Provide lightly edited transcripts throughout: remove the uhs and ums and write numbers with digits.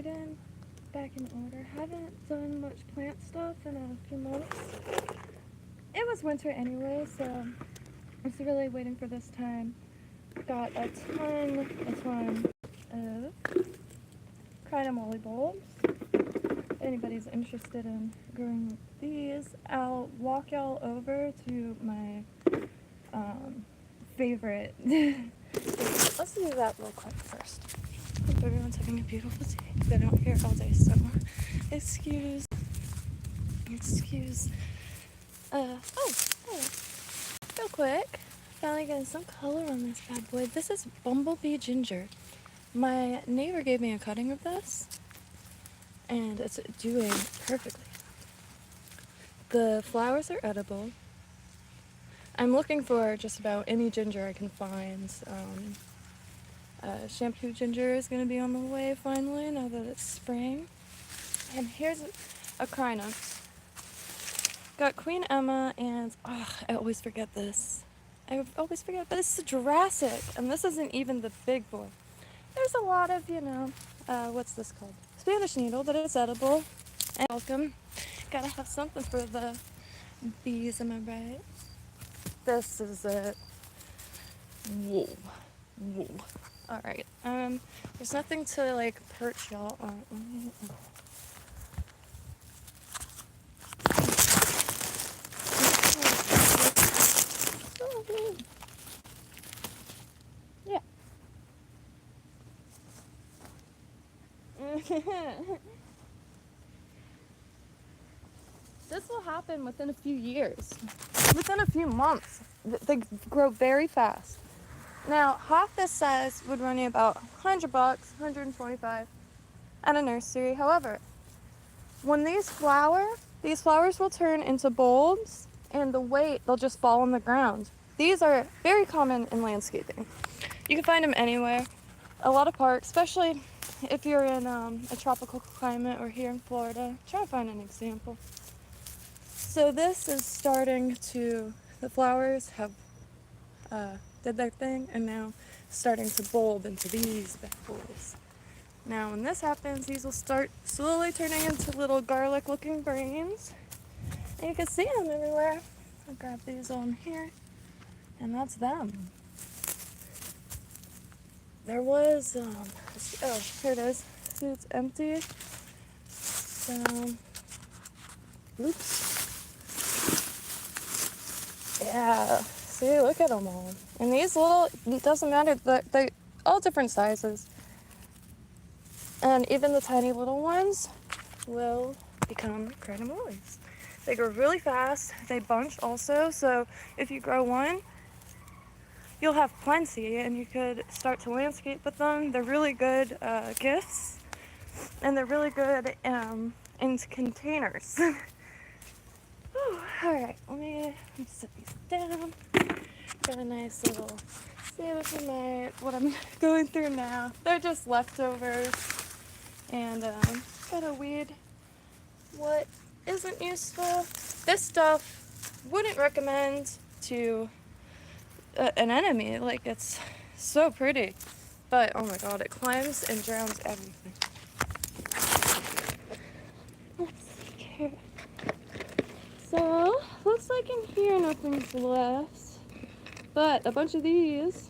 garden back in order. Haven't done much plant stuff in a few months. It was winter anyway, so I'm still really waiting for this time. Got a ton of Kynto bulbs. If anybody's interested in growing these, I'll walk y'all over to my favorite. Let's do that real quick first. Hope everyone's having a beautiful day. I've been out here all day, so excuse. Oh, real quick. Finally getting some color on this bad boy. This is Bumblebee Ginger. My neighbor gave me a cutting of this, and it's doing perfectly. The flowers are edible. I'm looking for just about any ginger I can find. Shampoo ginger is going to be on the way finally, now that it's spring. And here's a Kynto. Got Queen Emma and, I always forget this. But this is Jurassic, and this isn't even the big boy. There's a lot of, what's this called? Spanish needle, but it's edible. And welcome. Gotta have something for the bees, am I right? This is it. Whoa. Alright, there's nothing to, like, perch y'all on. Yeah. This will happen within a few years. Within a few months. They grow very fast. Now, half this size would run you about $100, $125 at a nursery. However, when these flowers will turn into bulbs, and the weight, they'll just fall on the ground. These are very common in landscaping. You can find them anywhere. A lot of parks, especially if you're in a tropical climate or here in Florida. Try to find an example. So this is starting to, the flowers have did their thing, and now starting to bulb into these bad boys. Now when this happens, these will start slowly turning into little garlic looking brains. And you can see them everywhere. I'll grab these on here, and that's them. There was, oh, here it is. See, it's empty. So, oops. Yeah, see, look at them all. And these little, it doesn't matter, they're all different sizes. And even the tiny little ones will become cardamomores. They grow really fast. They bunch also, so if you grow one, you'll have plenty, and you could start to landscape with them. They're really good gifts, and they're really good in containers. Alright, let me set these down. Got a nice little save for what I'm going through now. They're just leftovers, and gotta weed what isn't useful. This stuff wouldn't recommend to an enemy. Like, it's so pretty, but oh my god, it climbs and drowns everything. Let's see here. So looks like in here nothing's left, but a bunch of these.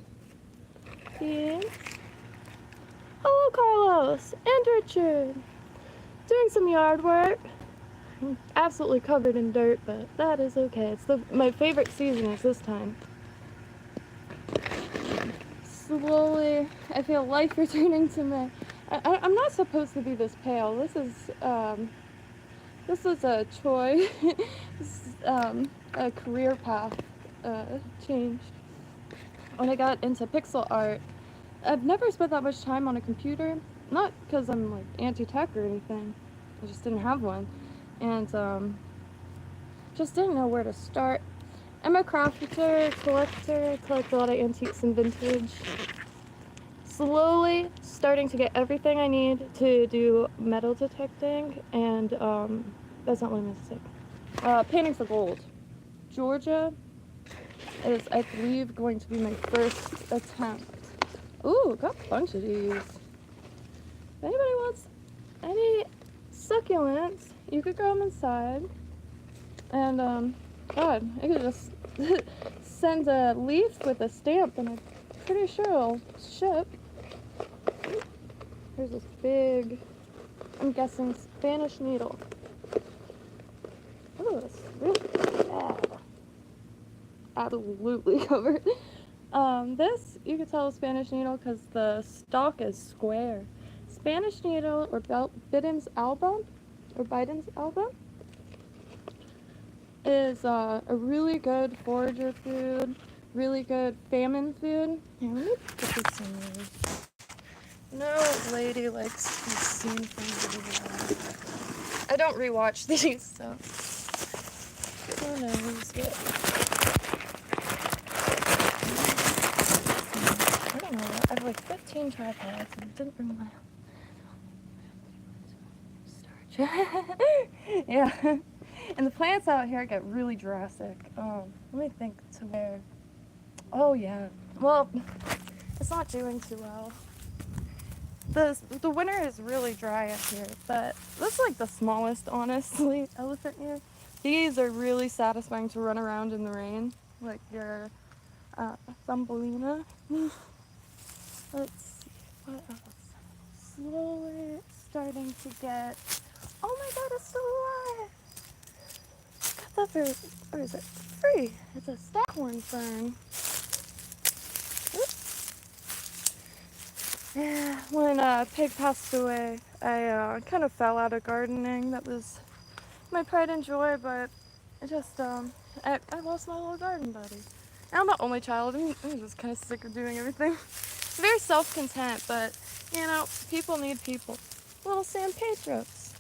Hello Carlos and Richard, doing some yard work. Absolutely covered in dirt, but that is okay. It's my favorite season is this time. Slowly, I feel life returning to me. I'm not supposed to be this pale. This is a choice, a career path change. When I got into pixel art, I've never spent that much time on a computer. Not because I'm like anti-tech or anything. I just didn't have one. And just didn't know where to start. I'm a crafter, collector, collect a lot of antiques and vintage. Slowly starting to get everything I need to do metal detecting, and that's not what I meant to say. Painting for gold. Georgia is, I believe, going to be my first attempt. Ooh, got a bunch of these. If anybody wants any succulents, you could grow them inside. And God, I could just send a leaf with a stamp, and I'm pretty sure it'll ship. Here's this big, I'm guessing, Spanish needle. Oh, it's really bad. Absolutely covered. This, you could tell a Spanish needle because the stalk is square. Spanish needle, or Biden's album, is a really good forager food, really good famine food. Here, let me put this in there. No lady likes to be seen from the I don't rewatch these, so who knows what. I don't know. I have like 15 tripods and didn't bring my starch. Yeah. And the plants out here get really drastic. Let me think to where. Oh yeah. Well, it's not doing too well. The winter is really dry up here, but this is like the smallest, honestly, elephant ear. These are really satisfying to run around in the rain, like your Thumbelina. Let's see, what else? Slowly starting to get. Oh my God, it's still alive! Got that for, or is it free? It's a staghorn fern. Yeah, when Pig passed away, I kind of fell out of gardening. That was my pride and joy, but it just, I lost my little garden buddy. And I'm the only child, I'm just kind of sick of doing everything. Very self-content, but, you know, people need people. Little San Pedros.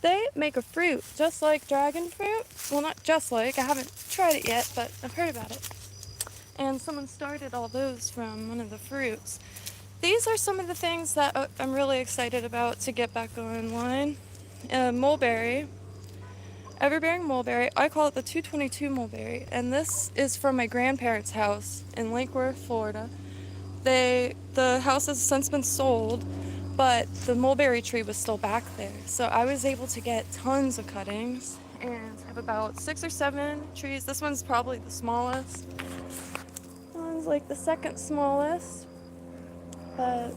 They make a fruit just like dragon fruit. Well, not just like, I haven't tried it yet, but I've heard about it. And someone started all those from one of the fruits. These are some of the things that I'm really excited about to get back online. Mulberry, everbearing mulberry. I call it the 222 mulberry, and this is from my grandparents' house in Lake Worth, Florida. The house has since been sold, but the mulberry tree was still back there. So I was able to get tons of cuttings and have about 6 or 7 trees. This one's probably the smallest. This one's like the second smallest. But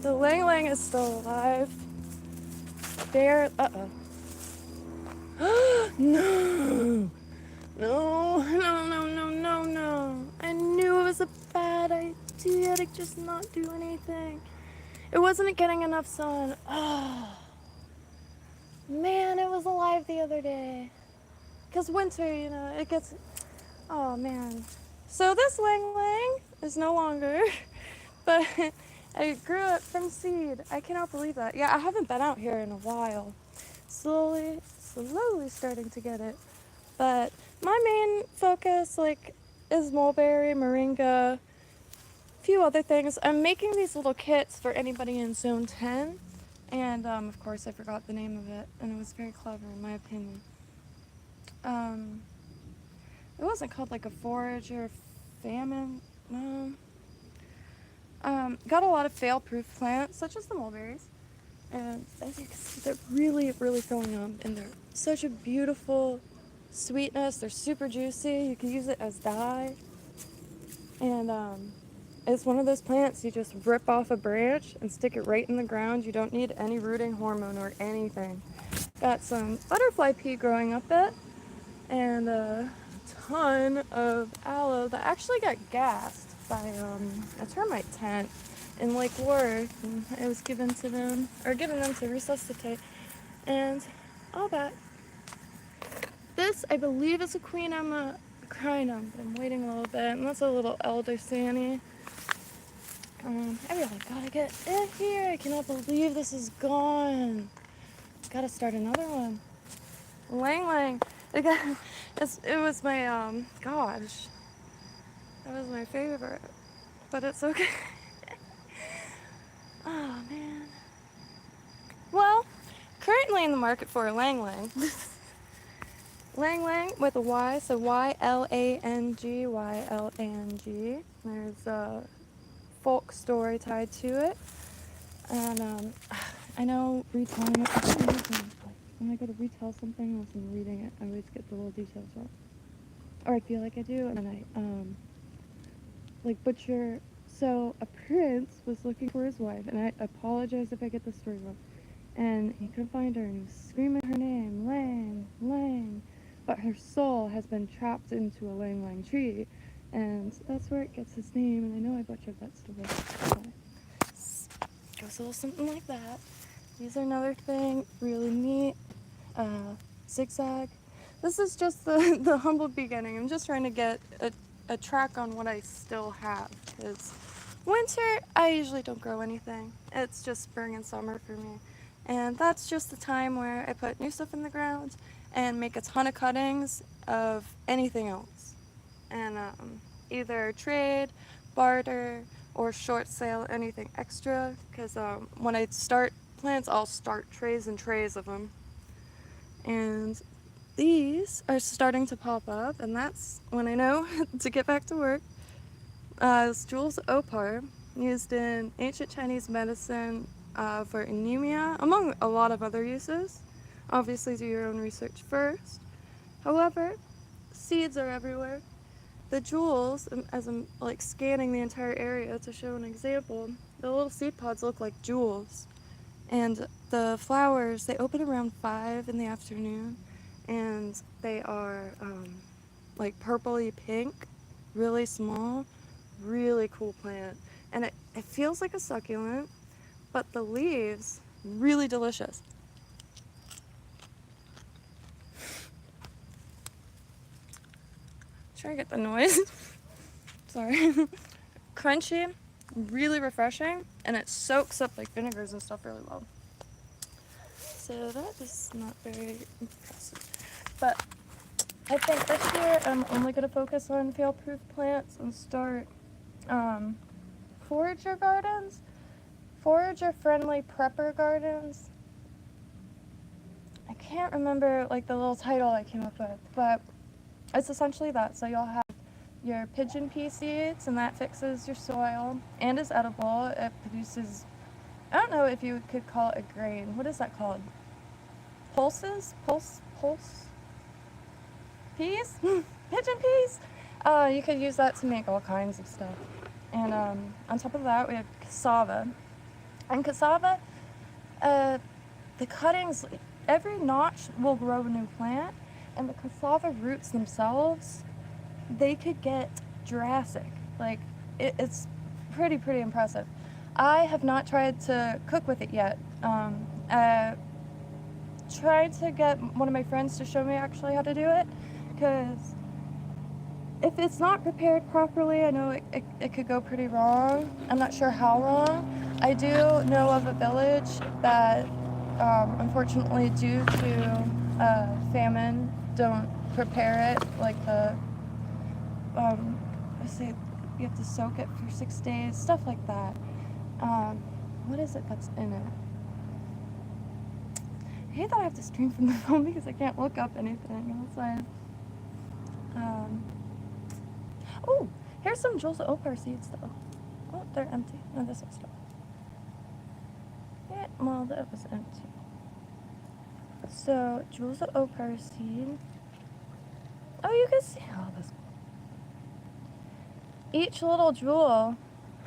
the Lang Lang is still alive. Bear, No! No. I knew it was a bad idea to just not do anything. It wasn't getting enough sun. Oh, man, it was alive the other day. Because winter, you know, it gets, oh man. So this Lang Lang is no longer, but I grew it from seed. I cannot believe that. Yeah, I haven't been out here in a while. Slowly starting to get it. But my main focus, like, is mulberry, moringa, a few other things. I'm making these little kits for anybody in Zone 10. And, of course, I forgot the name of it. And it was very clever, in my opinion. It wasn't called, like, a forage or famine. No. Got a lot of fail-proof plants, such as the mulberries. And as you can see, they're really, really filling up. And they're such a beautiful sweetness. They're super juicy. You can use it as dye. And it's one of those plants you just rip off a branch and stick it right in the ground. You don't need any rooting hormone or anything. Got some butterfly pea growing up it. And a ton of aloe that actually got gassed by a termite tent in Lake Worth, and it was given them to resuscitate, and all that. This, I believe, is a Queen Emma crinum, but I'm waiting a little bit, and that's a little elder Sanny. I really gotta get in here. I cannot believe this is gone. Gotta start another one. Lang Lang. It was my, gosh. That was my favorite. But it's okay. Oh, man. Well, currently in the market for a Lang Lang. Lang Lang with a Y, so Y-L-A-N-G. There's a folk story tied to it. And I know retelling it, for some reason, like, when I go to retell something unless I'm reading it, I always get the little details wrong. Or I feel like I do, and then I, like, butcher. So, a prince was looking for his wife, and I apologize if I get the story wrong. And he couldn't find her, and he was screaming her name, Lang, Lang. But her soul has been trapped into a Lang Lang tree, and that's where it gets his name. And I know I butchered that story. But goes a little something like that. These are another thing, really neat. Zigzag. This is just the humble beginning. I'm just trying to get a track on what I still have, because winter, I usually don't grow anything. It's just spring and summer for me. And that's just the time where I put new stuff in the ground and make a ton of cuttings of anything else. And either trade, barter, or short sale anything extra, because when I start plants, I'll start trays and trays of them. And these are starting to pop up, and that's when I know to get back to work. It's Jules Opar, used in ancient Chinese medicine for anemia, among a lot of other uses. Obviously, do your own research first. However, seeds are everywhere. The jewels, as I'm like scanning the entire area to show an example, the little seed pods look like jewels. And the flowers, they open around 5 in the afternoon, and they are like purpley pink, really small, really cool plant. And it feels like a succulent, but the leaves, really delicious. Try to get the noise. Sorry. Crunchy, really refreshing, and it soaks up like vinegars and stuff really well. So that is not very impressive. But I think this year I'm only going to focus on fail-proof plants and start forager gardens, forager-friendly prepper gardens. I can't remember like the little title I came up with, but it's essentially that. So you'll have your pigeon pea seeds, and that fixes your soil and is edible. It produces, I don't know if you could call it a grain. What is that called? Pulses? Pulse? Peas? Pigeon peas? You could use that to make all kinds of stuff. And on top of that, we have cassava. And cassava, the cuttings, every notch will grow a new plant, and the cassava roots themselves, they could get Jurassic. Like, it's pretty impressive. I have not tried to cook with it yet. Tried to get one of my friends to show me actually how to do it, because if it's not prepared properly, I know it could go pretty wrong. I'm not sure how wrong. I do know of a village that unfortunately, due to famine, don't prepare it like the I say you have to soak it for 6 days, stuff like that. What is it that's in it? I hate that I have to stream from the phone because I can't look up anything outside. Oh, here's some Jules Opar seeds though. Oh, they're empty. No, this one's still. Yeah, well, that was empty. So, Jules Opar seed. Oh, you can see all this. Each little jewel,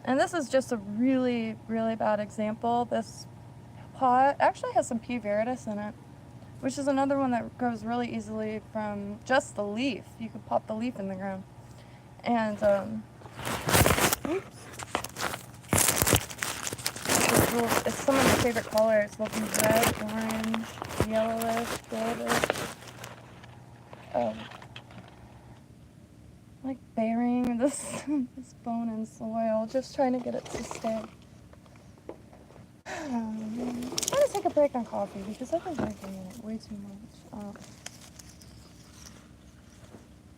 and this is just a really bad example. This pot actually has some P. viridis in it, which is another one that grows really easily from just the leaf. You could pop the leaf in the ground. And, oops. It's some of my favorite colors. They'll be red, orange, yellowish, goldish. Like burying this bone in soil, just trying to get it to stay. I'm gonna take a break on coffee because I've been drinking it way too much.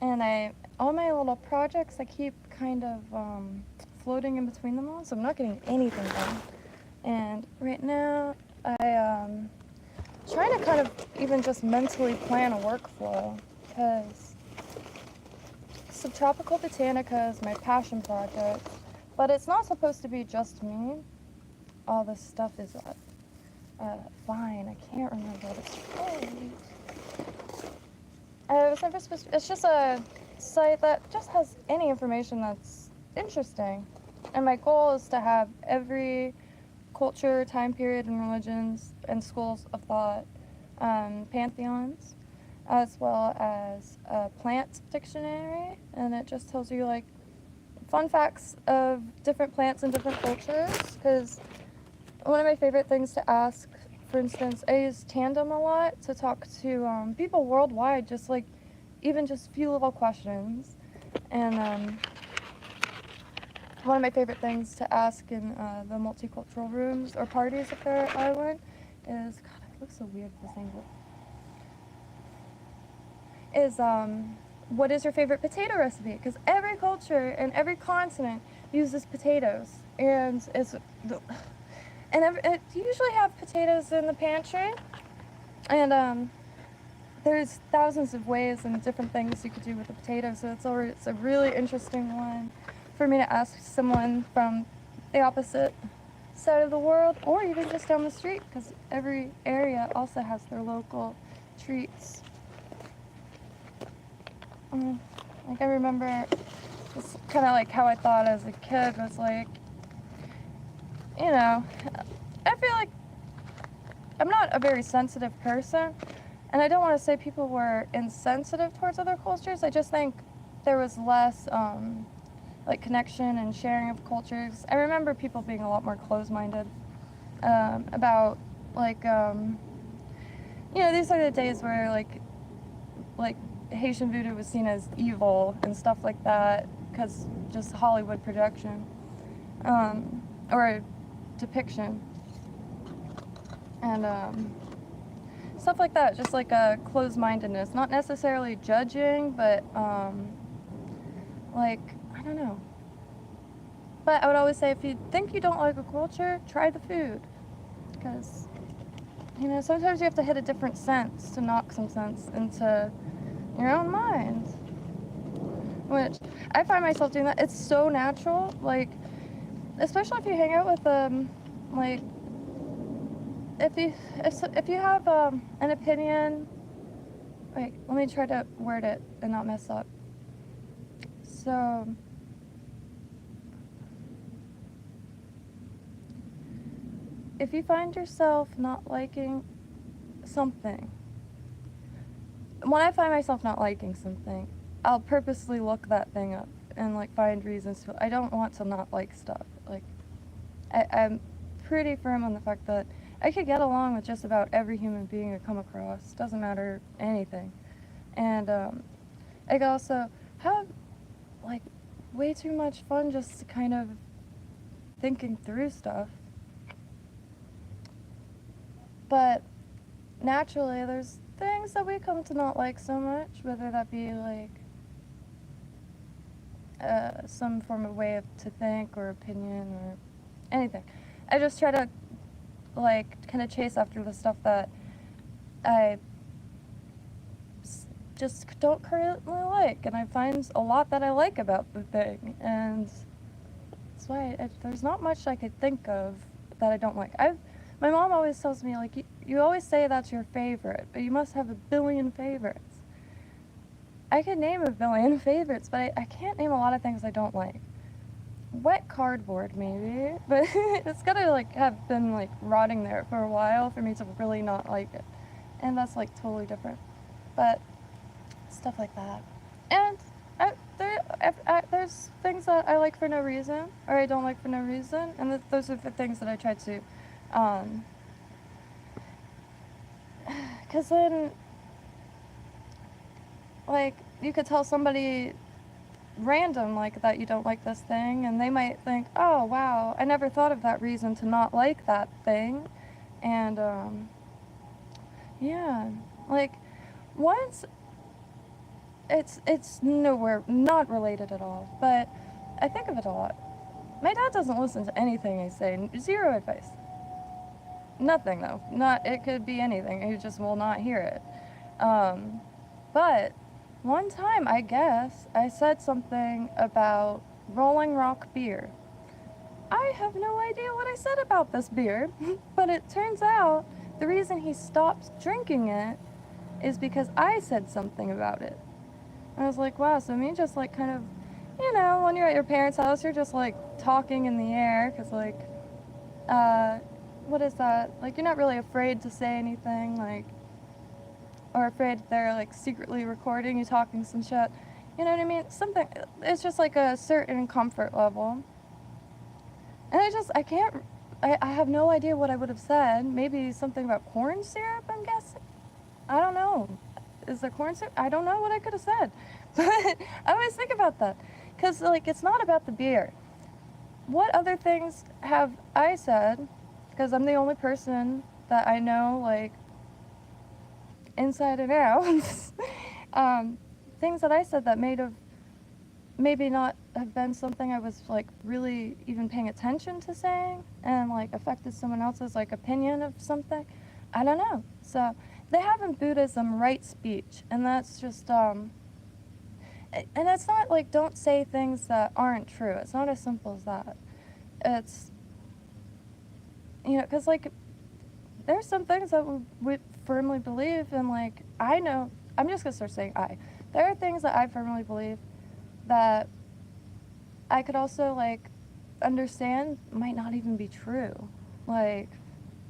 And all my little projects, I keep kind of floating in between them all, so I'm not getting anything done. And right now, I'm trying to kind of even just mentally plan a workflow, because Subtropical Botanica is my passion project, but it's not supposed to be just me. All this stuff is Vine. I can't remember what it's called. It's just a site that just has any information that's interesting. And my goal is to have every culture, time period, and religions and schools of thought, pantheons, as well as a plant dictionary. And it just tells you like fun facts of different plants and different cultures. Because one of my favorite things to ask, for instance, I use Tandem a lot to talk to people worldwide, just like even just few little questions. And one of my favorite things to ask in the multicultural rooms or parties if there are one is, God, it looks so weird with this angle, is what is your favorite potato recipe? Because every culture and every continent uses potatoes, and it usually have potatoes in the pantry, and there's thousands of ways and different things you could do with the potatoes, so it's a really interesting one for me to ask someone from the opposite side of the world, or even just down the street, because every area also has their local treats. Like I remember, it's kind of like how I thought as a kid was like, you know, I feel like I'm not a very sensitive person, and I don't want to say people were insensitive towards other cultures. I just think there was less like connection and sharing of cultures. I remember people being a lot more closed-minded about like you know, these are the days where like Haitian voodoo was seen as evil and stuff like that, because just Hollywood production or depiction, and stuff like that, just like a closed-mindedness, not necessarily judging, but like, I don't know. But I would always say, if you think you don't like a culture, try the food, because, you know, sometimes you have to hit a different sense to knock some sense into your own mind, which I find myself doing that. It's so natural, like, especially if you hang out with like, if you have an opinion, wait, let me try to word it and not mess up. So if you find yourself not liking something, when I find myself not liking something, I'll purposely look that thing up and like find reasons to. I don't want to not like stuff. Like, I'm pretty firm on the fact that I could get along with just about every human being I come across. Doesn't matter anything. And I could also have like way too much fun just kind of thinking through stuff. But naturally, there's things that we come to not like so much, whether that be like some form of way to think or opinion or anything. I just try to like kind of chase after the stuff that I just don't currently like, and I find a lot that I like about the thing, and that's why there's not much I could think of that I don't like. My mom always tells me, like, you always say that's your favorite, but you must have a billion favorites. I could name a billion favorites, but I can't name a lot of things I don't like. Wet cardboard, maybe, but it's gotta, like, have been, like, rotting there for a while for me to really not like it. And that's, like, totally different. But stuff like that. And there's things that I like for no reason, or I don't like for no reason, and those are the things that I try to, because then, like, you could tell somebody random like that you don't like this thing, and they might think, oh wow, I never thought of that reason to not like that thing. And yeah, like, once, it's nowhere, not related at all, but I think of it a lot. My dad doesn't listen to anything I say. Zero advice. Nothing, though. It could be anything. He just will not hear it. But one time, I guess, I said something about Rolling Rock beer. I have no idea what I said about this beer, but it turns out the reason he stopped drinking it is because I said something about it. I was like, wow, so me just like kind of, you know, when you're at your parents' house, you're just like talking in the air, because like, what is that? Like, you're not really afraid to say anything, like, or afraid they're like secretly recording you talking some shit. You know what I mean? Something, it's just like a certain comfort level. And I can't, I have no idea what I would have said. Maybe something about corn syrup, I'm guessing. I don't know. Is there corn syrup? I don't know what I could have said. But I always think about that. Because, like, it's not about the beer. What other things have I said? Because I'm the only person that I know, like, inside and out. Things that I said that maybe not have been something I was, like, really even paying attention to saying, and, like, affected someone else's, like, opinion of something. I don't know. So they have in Buddhism right speech, and that's just, and it's not like don't say things that aren't true. It's not as simple as that. It's, you know, because, like, there's some things that we firmly believe, and, like, I know, I'm just going to start saying I. There are things that I firmly believe that I could also, like, understand might not even be true. Like,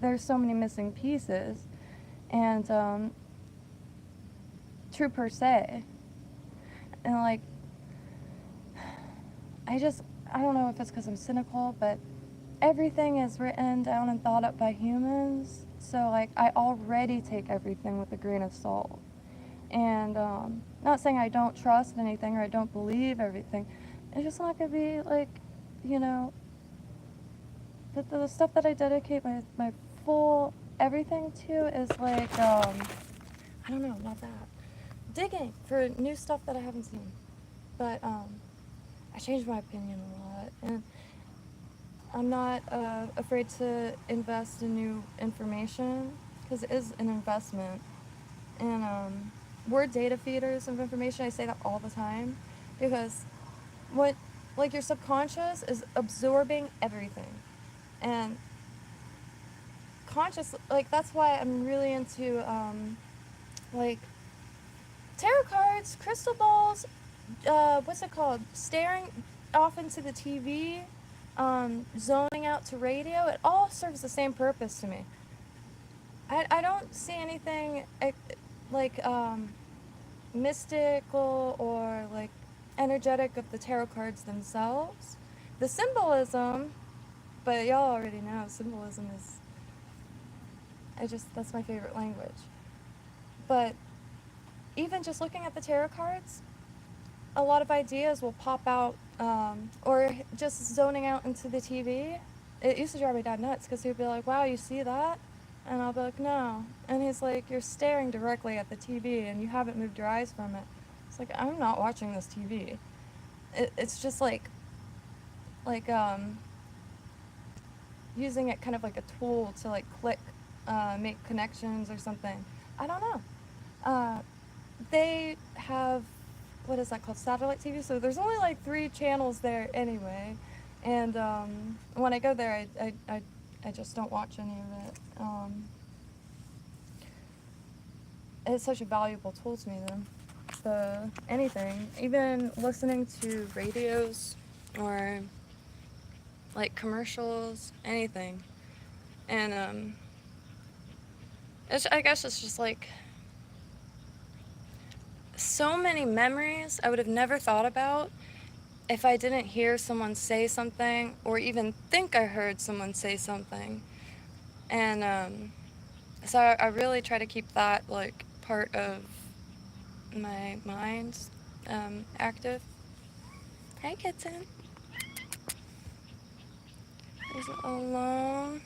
there's so many missing pieces, and, true per se. And, like, I don't know if it's because I'm cynical, but everything is written down and thought up by humans. So, like, I already take everything with a grain of salt. And, not saying I don't trust anything or I don't believe everything. It's just not going to be, like, you know, the stuff that I dedicate my full everything to is, like, I don't know, not that. Digging for new stuff that I haven't seen. But, I changed my opinion a lot. And I'm not afraid to invest in new information, because it is an investment. And we're data feeders of information. I say that all the time, because what, like, your subconscious is absorbing everything. And conscious, like, that's why I'm really into, like, tarot cards, crystal balls, what's it called? Staring off into the TV, zoning out to radio. It all serves the same purpose to me. I don't see anything like mystical or like energetic of the tarot cards themselves. The symbolism, but y'all already know symbolism is, that's my favorite language. But even just looking at the tarot cards, a lot of ideas will pop out, or just zoning out into the TV. It used to drive my dad nuts, because he'd be like, wow, you see that? And I'll be like, no. And he's like, you're staring directly at the TV and you haven't moved your eyes from it. It's like, I'm not watching this TV. It's just like using it kind of like a tool to like click, make connections or something. I don't know. They have, what is that called, satellite TV? So there's only like 3 channels there anyway. And when I go there, I just don't watch any of it. It's such a valuable tool to me, though. Anything, even listening to radios or like commercials, anything. And I guess it's just like so many memories I would have never thought about if I didn't hear someone say something or even think I heard someone say something. And so I really try to keep that like part of my mind active. Hey, kitten. Is it alone?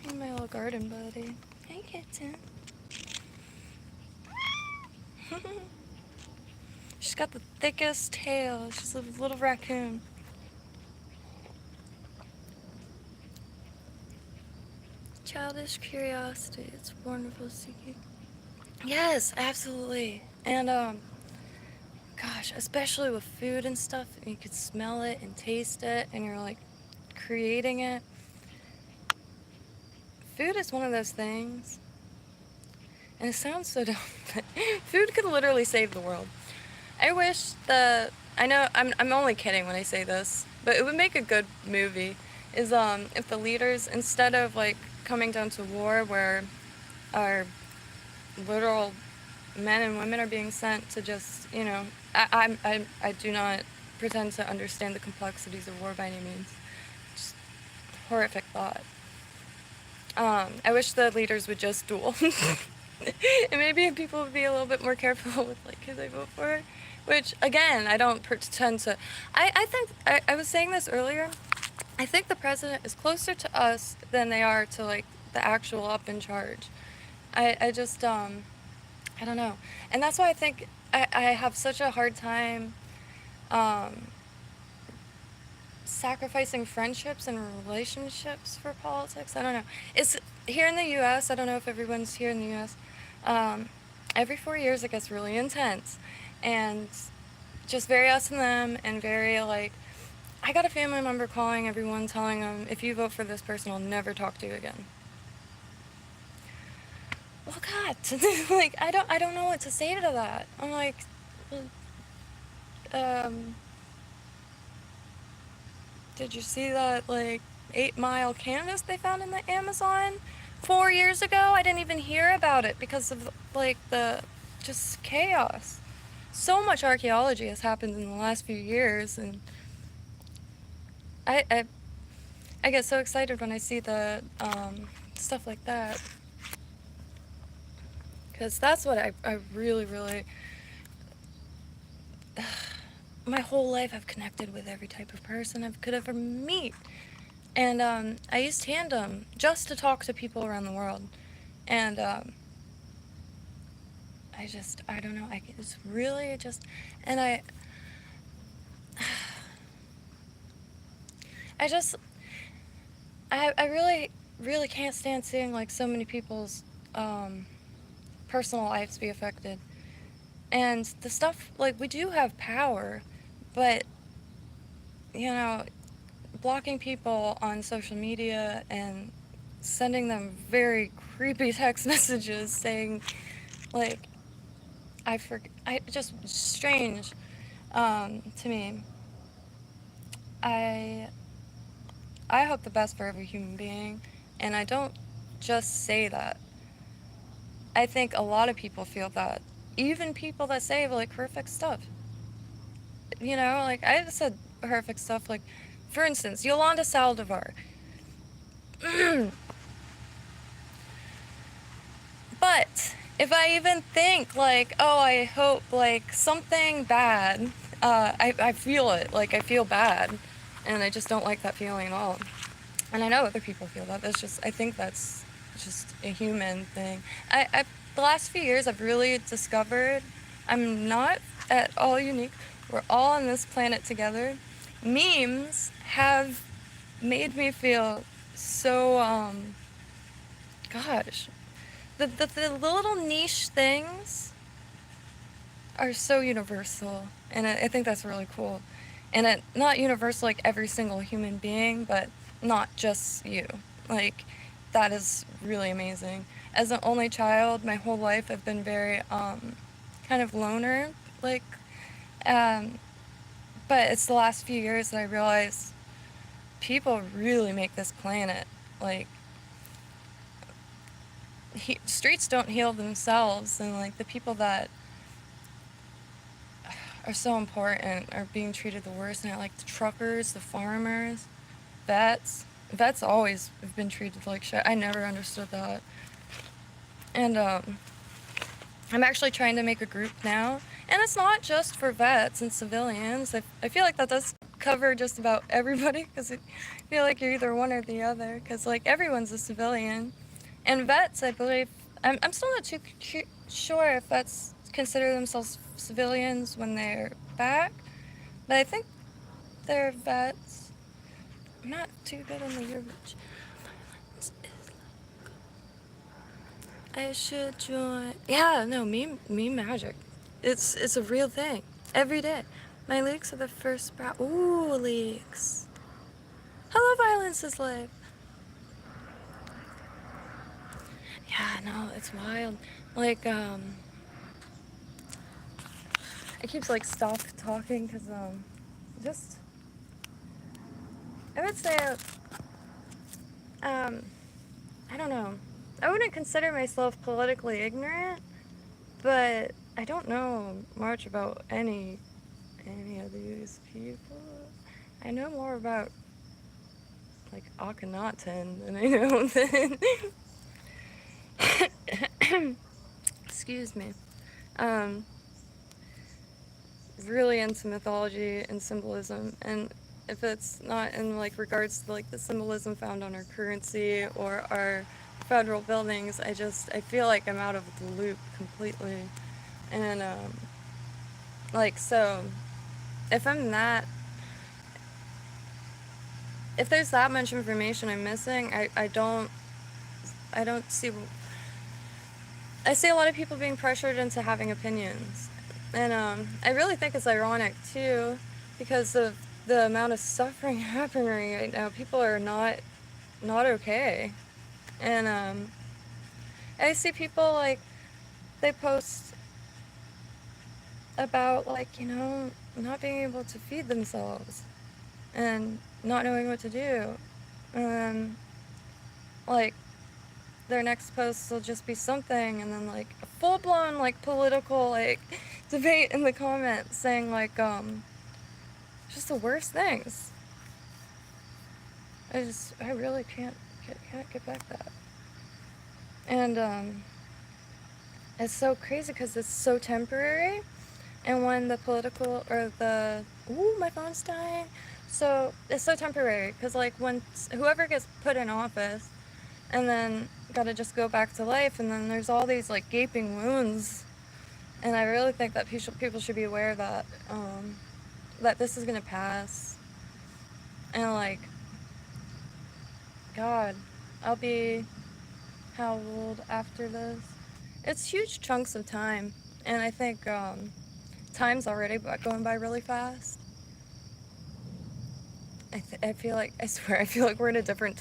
Hey, my little garden buddy. Hey, kitten. She's got the thickest tail. She's a little raccoon. Childish curiosity. It's wonderful to see you. Yes, absolutely. And gosh, especially with food and stuff, you could smell it and taste it, and you're like creating it. Food is one of those things And it sounds so dumb, but food could literally save the world. I wish I know I'm only kidding when I say this, but it would make a good movie, is if the leaders, instead of like coming down to war where our literal men and women are being sent to just, you know, I do not pretend to understand the complexities of war by any means. Just horrific thought. I wish the leaders would just duel. And maybe people would be a little bit more careful with like who they vote for. Which again, I don't pretend to. I think I was saying this earlier. I think the president is closer to us than they are to like the actual up in charge. I just I don't know, and that's why I think I have such a hard time sacrificing friendships and relationships for politics. I don't know. It's here in the U.S. I don't know if everyone's here in the U.S. Every 4 years it gets really intense, and just very us and them, and very like, I got a family member calling everyone, telling them, if you vote for this person, I'll never talk to you again. Well, God, like I don't know what to say to that. I'm like, did you see that like 8-mile canvas they found in the Amazon 4 years ago? I didn't even hear about it because of like the just chaos. So much archaeology has happened in the last few years, and I get so excited when I see the stuff like that, because that's what I really, really, my whole life I've connected with every type of person I could ever meet. And I use Tandem just to talk to people around the world. And I don't know, it's really just, and I really, really can't stand seeing like so many people's personal lives be affected. And the stuff, like, we do have power, but, you know, blocking people on social media and sending them very creepy text messages saying, like, just strange to me. I hope the best for every human being, and I don't just say that. I think a lot of people feel that. Even people that say like horrific stuff. You know, like I said horrific stuff, like for instance, Yolanda Saldivar. But if I even think like, oh, I hope like something bad, I feel it, like I feel bad, and I just don't like that feeling at all. And I know other people feel that. I think that's just a human thing. The last few years, I've really discovered I'm not at all unique. We're all on this planet together. Memes have made me feel so, gosh, the little niche things are so universal, and I think that's really cool. And not universal like every single human being, but not just you. Like, that is really amazing. As an only child, my whole life I've been very kind of loner, like, but it's the last few years that I realized people really make this planet. Like, streets don't heal themselves, and like the people that are so important are being treated the worst. And like the truckers, the farmers, vets always have been treated like shit. I never understood that. And I'm actually trying to make a group now, and it's not just for vets and civilians. I feel like that does cover just about everybody, because I feel like you're either one or the other, because like everyone's a civilian. And vets, I believe, I'm still not too sure if vets consider themselves civilians when they're back, but I think they're vets. I'm not too good on the verbiage. I should join. Yeah, no, meme magic. It's a real thing. Every day. My leaks are the first sprout. Ooh, leaks. Hello, Violence is live. Yeah, Yeah, no, it's wild. Like, I keep like stop talking because just I would say um I don't know. I wouldn't consider myself politically ignorant, but I don't know much about any of these people. I know more about like Akhenaten than I know than excuse me. Um really into mythology and symbolism, and if it's not in like regards to like the symbolism found on our currency or our federal buildings, I feel like I'm out of the loop completely. And like, so if I'm that, if there's that much information I'm missing, I don't see, I see a lot of people being pressured into having opinions. And I really think it's ironic too, because of the amount of suffering happening right now. People are not okay. And I see people like, they post about like, you know, not being able to feed themselves and not knowing what to do. And like, their next post will just be something, and then like a full-blown like political like debate in the comments saying like just the worst things. I really can't get back that. And it's so crazy because it's so temporary, and when the political or the my phone's dying, so it's so temporary because like when whoever gets put in office and then gotta just go back to life, and then there's all these like gaping wounds, and I really think that people should be aware of that, that this is gonna pass, and like, God, I'll be how old after this? It's huge chunks of time, and I think time's already going by really fast. I feel like, I swear, I feel like we're in a different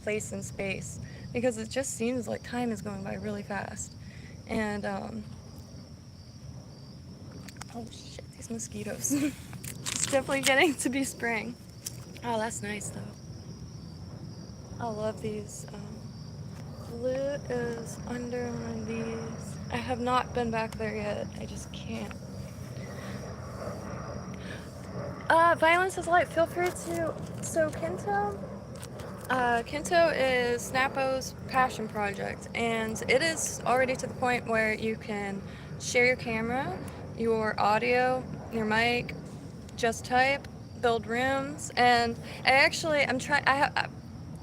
place in space, because it just seems like time is going by really fast. And oh shit, these mosquitoes. It's definitely getting to be spring. Oh, that's nice though. I love these. Blue is under one of these. I have not been back there yet. I just can't. Violence is light. Feel free to. So Kynto. Kynto is Snappo's passion project, and it is already to the point where you can share your camera, your audio, your mic, just type, build rooms, and I have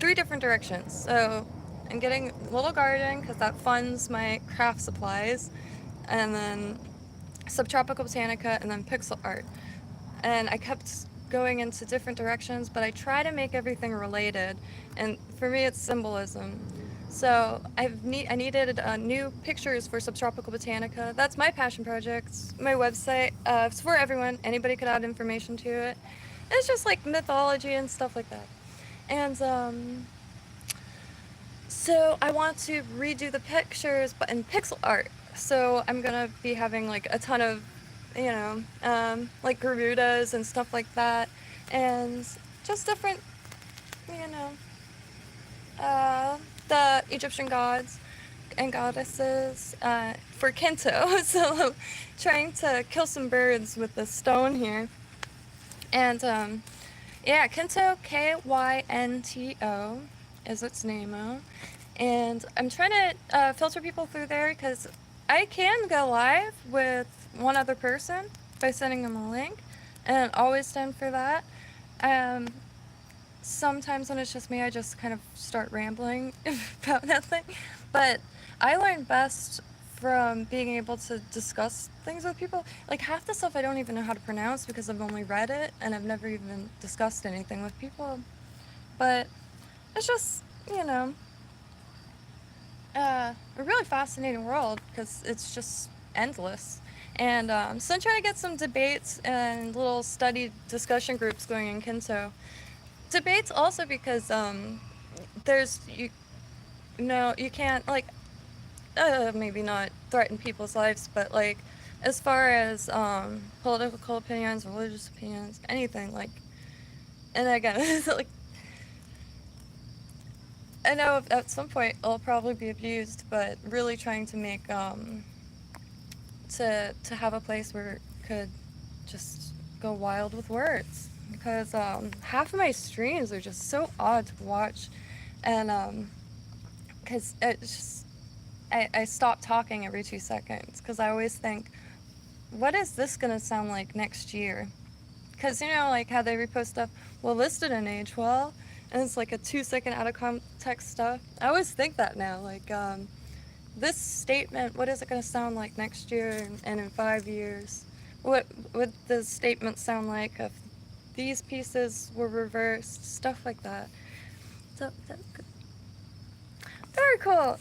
3 different directions. So I'm getting a little garden because that funds my craft supplies, and then Subtropical Botanica, and then pixel art. And I kept going into different directions, but I try to make everything related, and for me it's symbolism. So I needed new pictures for Subtropical Botanica. That's my passion project, my website. It's for everyone. Anybody could add information to it. It's just like mythology and stuff like that. And so I want to redo the pictures, but in pixel art. So I'm gonna be having like a ton of, you know, like Garudas and stuff like that, and just different, you know, the Egyptian gods and goddesses for Kynto. So trying to kill some birds with the stone here. And yeah, Kynto, Kynto is its name. And I'm trying to filter people through there because I can go live with one other person by sending them a link, and always down for that. Sometimes when it's just me, I just kind of start rambling about nothing. But I learn best from being able to discuss things with people. Like half the stuff I don't even know how to pronounce because I've only read it and I've never even discussed anything with people. But it's just, you know, a really fascinating world because it's just endless. And so I'm trying to get some debates and little study discussion groups going in Kynto. Debates also because there's you can't, like, maybe not threaten people's lives, but like as far as political opinions, religious opinions, anything like, and again, it's like, I know at some point it'll probably be abused, but really trying to make to have a place where it could just go wild with words, because half of my streams are just so odd to watch, and because it's just I stop talking every 2 seconds because I always think, what is this gonna sound like next year? Because, you know, like how they repost stuff, well, this didn't age well, and it's like a 2-second out of context stuff. I always think that now, like, this statement, what is it going to sound like next year and in 5 years? What would the statement sound like if these pieces were reversed? Stuff like that. So, very cool.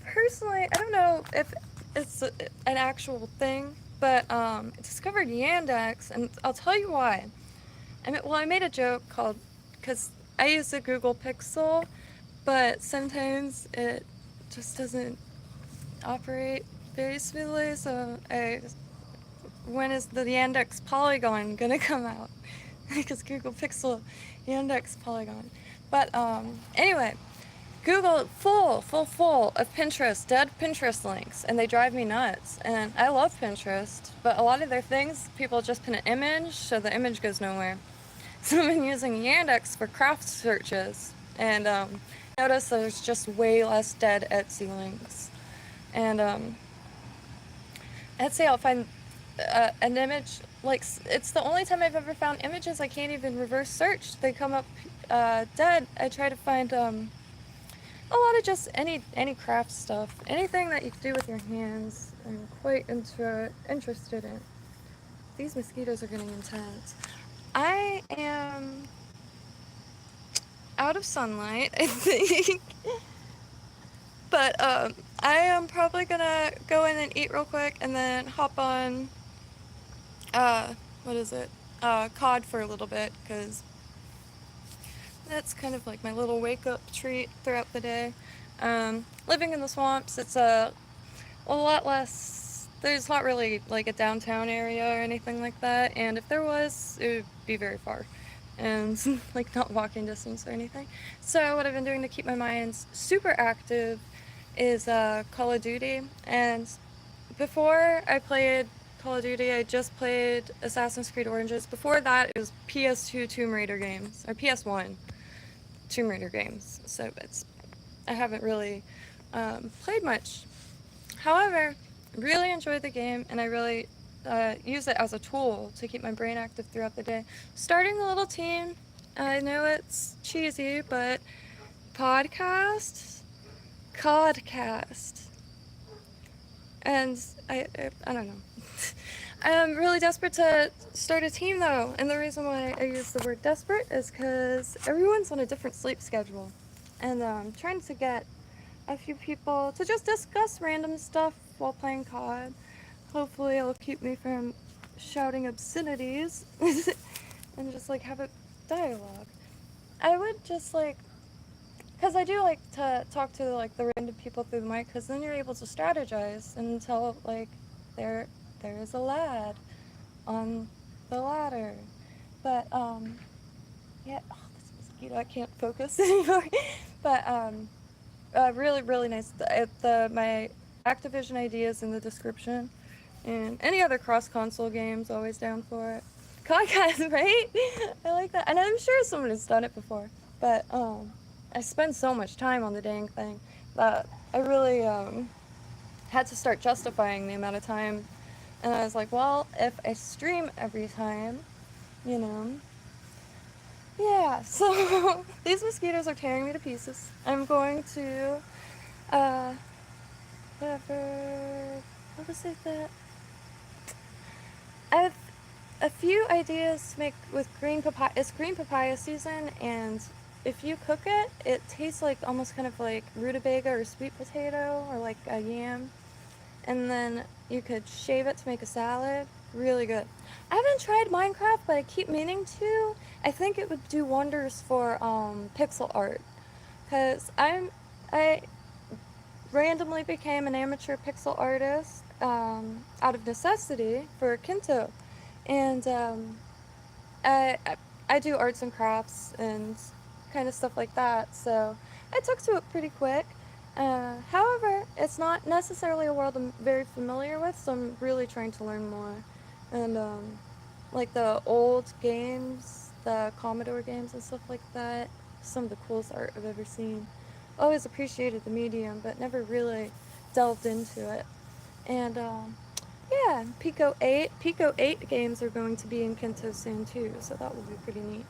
Personally, I don't know if it's an actual thing, but I discovered Yandex, and I'll tell you why. I made a joke called, because I use a Google Pixel, but sometimes it just doesn't operate very smoothly, so when is the Yandex Polygon gonna come out? Because Google Pixel, Yandex Polygon. But anyway, Google full of Pinterest, dead Pinterest links, and they drive me nuts. And I love Pinterest, but a lot of their things, people just put an image, so the image goes nowhere. So I've been using Yandex for craft searches, and notice there's just way less dead Etsy links. And Etsy, I'll find an image, like, it's the only time I've ever found images I can't even reverse search. They come up dead. I try to find a lot of just any craft stuff, anything that you can do with your hands. I'm quite interested in. These mosquitoes are getting intense. I am out of sunlight, I think. But I am probably gonna go in and eat real quick and then hop on what is it? COD for a little bit, because that's kind of like my little wake-up treat throughout the day. Living in the swamps, it's a lot less, there's not really like a downtown area or anything like that, and if there was, it would be very far, and like not walking distance or anything. So what I've been doing to keep my mind super active is Call of Duty, and before I played Call of Duty, I just played Assassin's Creed Origins. Before that, it was PS2 Tomb Raider games, or PS1 Tomb Raider games, so I haven't really played much. However, really enjoy the game, and I really use it as a tool to keep my brain active throughout the day. Starting a little team, I know it's cheesy, but codcast, and I don't know. I'm really desperate to start a team though, and the reason why I use the word desperate is because everyone's on a different sleep schedule, and I'm trying to get a few people to just discuss random stuff while playing COD. Hopefully it'll keep me from shouting obscenities and just like have a dialogue. I would just like, because I do like to talk to like the random people through the mic, because then you're able to strategize and tell like there is a lad on the ladder. But yeah, oh, this mosquito, I can't focus anymore. But really nice. My Activision ID is in the description, and any other cross-console games, always down for it. Podcast, right? I like that, and I'm sure someone has done it before. But I spend so much time on the dang thing that I really had to start justifying the amount of time. And I was like, well, if I stream every time, you know. Yeah, so these mosquitoes are tearing me to pieces. I'm going to, what was it that? I have a few ideas to make with green papaya. It's green papaya season, and if you cook it, it tastes like almost kind of like rutabaga or sweet potato or like a yam. And then you could shave it to make a salad. Really good. I haven't tried Minecraft, but I keep meaning to. I think it would do wonders for pixel art, because randomly became an amateur pixel artist out of necessity for Kynto. And I do arts and crafts and kind of stuff like that, so I took to it pretty quick. However, it's not necessarily a world I'm very familiar with, so I'm really trying to learn more. And like the old games, the Commodore games and stuff like that, some of the coolest art I've ever seen. Always appreciated the medium, but never really delved into it. And yeah, Pico 8 games are going to be in Kynto soon too, so that will be pretty neat.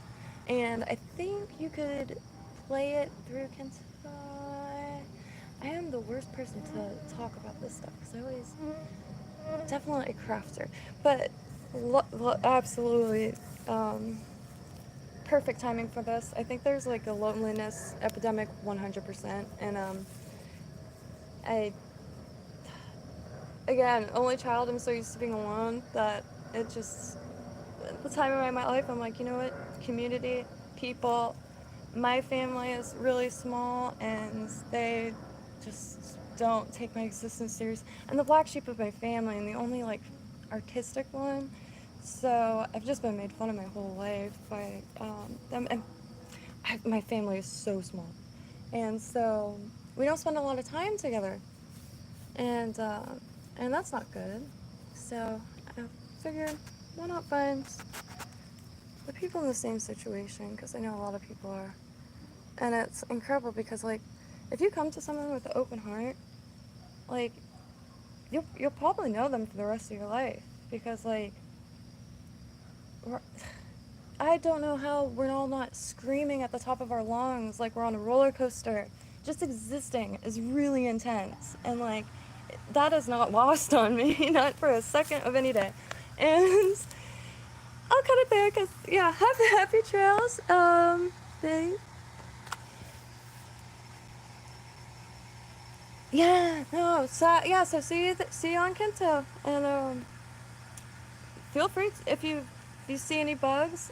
And I think you could play it through Kynto. I am the worst person to talk about this stuff because I always definitely a crafter, but absolutely perfect timing for this. I think there's like a loneliness epidemic 100%, and I again, only child, I'm so used to being alone that it just, at the time of my life, I'm like, you know what, community, people, my family is really small and they just don't take my existence serious. I'm the black sheep of my family and the only like artistic one, so I've just been made fun of my whole life by them, and my family is so small, and so we don't spend a lot of time together, and that's not good. So I figured, why not find the people in the same situation? Because I know a lot of people are, and it's incredible because like, if you come to someone with an open heart, like you'll probably know them for the rest of your life because like, I don't know how we're all not screaming at the top of our lungs like we're on a roller coaster. Just existing is really intense, and like, that is not lost on me, not for a second of any day. And I'll cut it there because, yeah, happy trails. They, yeah, no, so, yeah, so see you on Kynto. And feel free, if you see any bugs,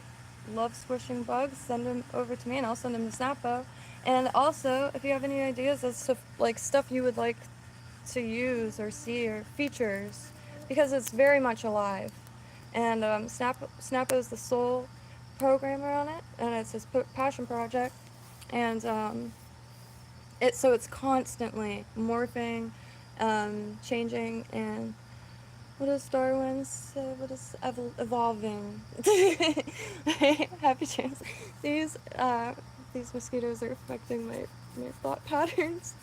love squishing bugs, send them over to me and I'll send them to Snappo. And also, if you have any ideas as to like stuff you would like to use or see or features, because it's very much alive. And Snappo is the sole programmer on it, and it's his passion project. And it's constantly morphing, changing, and what does Darwin say? What is evolving? Happy chance. These mosquitoes are affecting my thought patterns.